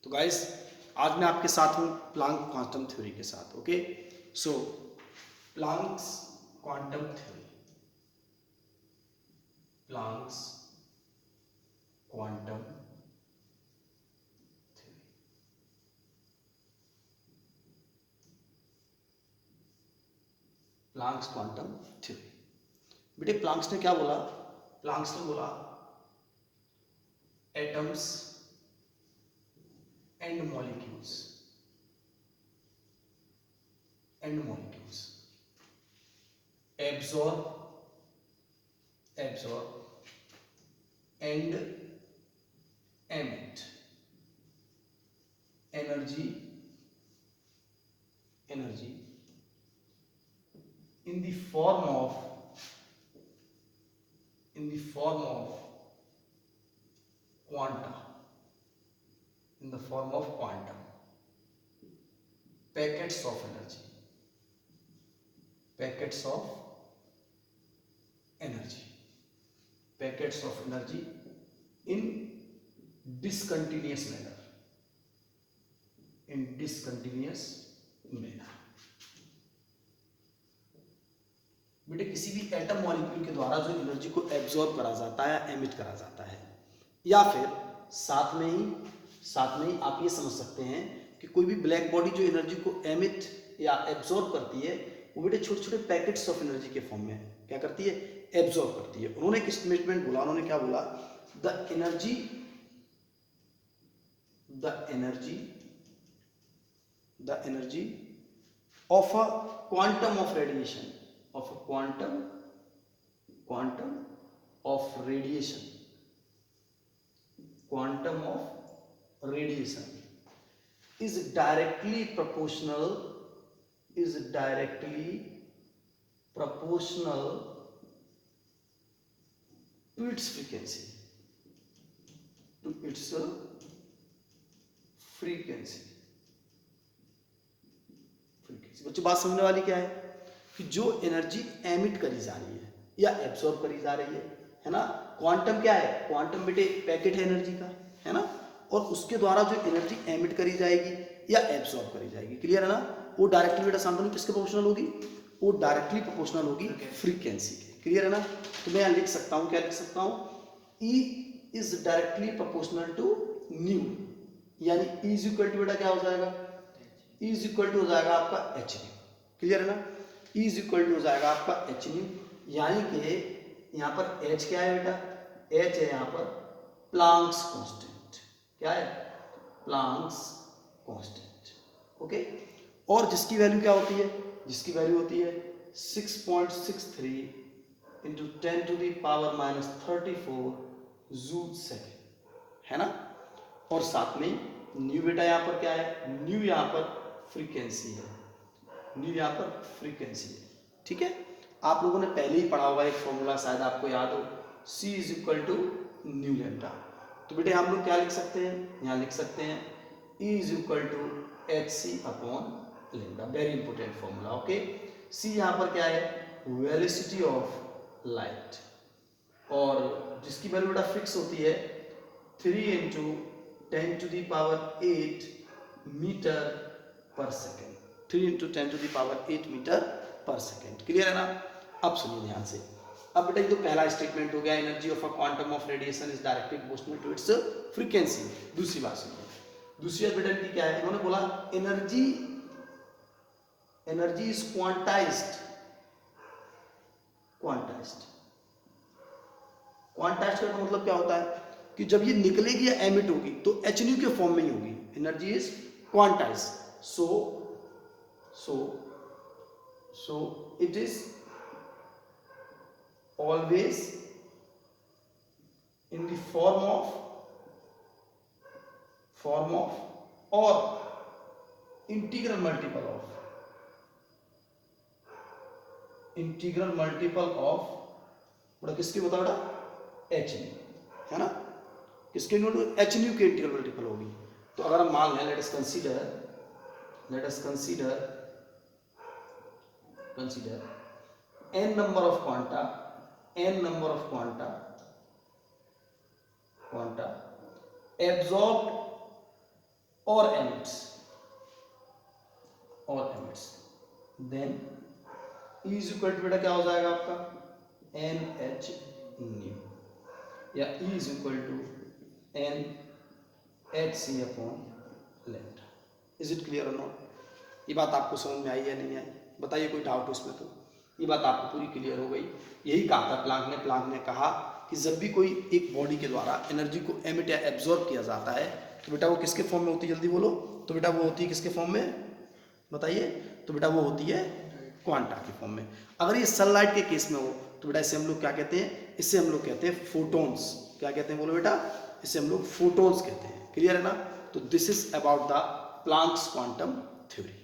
तो गाइस आज मैं आपके साथ हूँ प्लांक क्वांटम थ्योरी के साथ। Okay, so Planck's quantum theory, Planck's quantum theory. Planck's quantum theory. बेटे प्लांक्स ने क्या बोला? प्लांक्स ने बोला atoms and molecules absorb and emit energy in the form of quanta, packets of energy in discontinuous manner, बेटे किसी भी atom molecule के द्वारा जो एनर्जी को एब्जॉर्ब करा जाता है, एमिट करा जाता है, या फिर साथ में ही आप ये समझ सकते हैं कि कोई भी ब्लैक बॉडी जो एनर्जी को एमिट या एब्जॉर्ब करती है, वो बेटे छोटे छोटे पैकेट्स ऑफ एनर्जी के फॉर्म में क्या करती है? एब्जॉर्ब करती है। उन्होंने एक स्टेटमेंट बोला, उन्होंने क्या बोला? The energy of a quantum of radiation is directly proportional to its frequency, बच्चों बात समझने वाली क्या है कि जो एनर्जी एमिट करी जा रही है या एब्सॉर्ब करी जा रही है ना, क्वांटम क्या है? क्वांटम बेटे पैकेट है एनर्जी का, है ना, और उसके द्वारा जो एनर्जी एमिट करी जाएगी या एब्सॉर्ब करी जाएगी, क्लियर है ना, वो डायरेक्टली बेटा शांतनु किसके प्रोपोर्शनल होगी? वो डायरेक्टली प्रोपोर्शनल होगी फ्रीक्वेंसी के, क्लियर है ना। तो मैं यहाँ लिख सकता हूँ, क्या लिख सकता हूँ? E is directly proportional to nu, यानी E इज इक्वल टू बेटा क्या हो जाएगा? E इज इक्वल टू हो जाएगा आपका एच न्यू, क्लियर है ना। E इज इक्वल टू हो जाएगा आपका एच न्यू, यानी कि यहाँ पर H क्या है बेटा? H है यहाँ पर प्लांक्स कांस्टेंट। क्या है? Planck's constant. ओके, और जिसकी वैल्यू क्या होती है? जिसकी वैल्यू होती है 6.63 into 10 to the power minus 34 joule second, है ना। और साथ में न्यू बेटा यहाँ पर क्या है? न्यू यहाँ पर फ्रीक्वेंसी है, ठीक है। आप लोगों ने पहले ही पढ़ा हुआ एक फॉर्मूला, शायद आपको याद हो, C is equal to nu lambda. तो बेटे हम लोग क्या लिख सकते हैं? यहाँ लिख सकते हैं E is equal to HC upon lambda, very important formula. Okay, C यहाँ पर क्या है? वेलोसिटी ऑफ लाइट, और जिसकी वैल्यू बेटा फिक्स होती है 3 into 10 to the power 8 metre per second, 3 into 10 to the power 8 metre per second, clear है ना। अब सुनिए ध्यान से। अब बेटा ये तो पहला स्टेटमेंट हो गया, energy of a quantum of radiation is directly proportional to its frequency. दूसरी बात सुनिए, दूसरी बात बेटा इनकी क्या है? इन्होंने बोला एनर्जी इज क्वांटाइज्ड का मतलब क्या होता है कि जब ये निकलेगी या एमिट होगी तो एच न्यू के फॉर्म में ही होगी। Energy is quantized, so it is always in the form of or integral multiple of बड़ा किसके बता बेटा? एच न्यू, है ना, किसके एच न्यू के इंटीग्रल मल्टीपल होगी। तो अगर हम मान लें, let us consider n number of quanta absorbed और emits then E is equal to बेटा क्या हो जाएगा आपका NH न्यू, या E is equal to NHC upon lambda. Is it clear और नॉट? ये बात आपको समझ में आई या नहीं आई? बताइए, कोई डाउट उसमें? तो ये बात आपको पूरी क्लियर हो गई। यही कहा था प्लांक ने कहा कि जब भी कोई एक बॉडी के द्वारा एनर्जी को एमिट या एब्जॉर्ब किया जाता है तो बेटा वो किसके फॉर्म में होती है? जल्दी बोलो। तो बेटा वो होती है किसके फॉर्म में? बताइए। तो बेटा वो होती है क्वांटा के फॉर्म में। अगर ये सनलाइट के केस में हो तो बेटा इसे हम लोग क्या कहते हैं? इसे हम लोग कहते हैं फोटोन्स। क्या कहते हैं? बोलो बेटा। इसे हम लोग फोटोन्स कहते हैं। क्लियर है ना? तो this is about the Planck's quantum theory.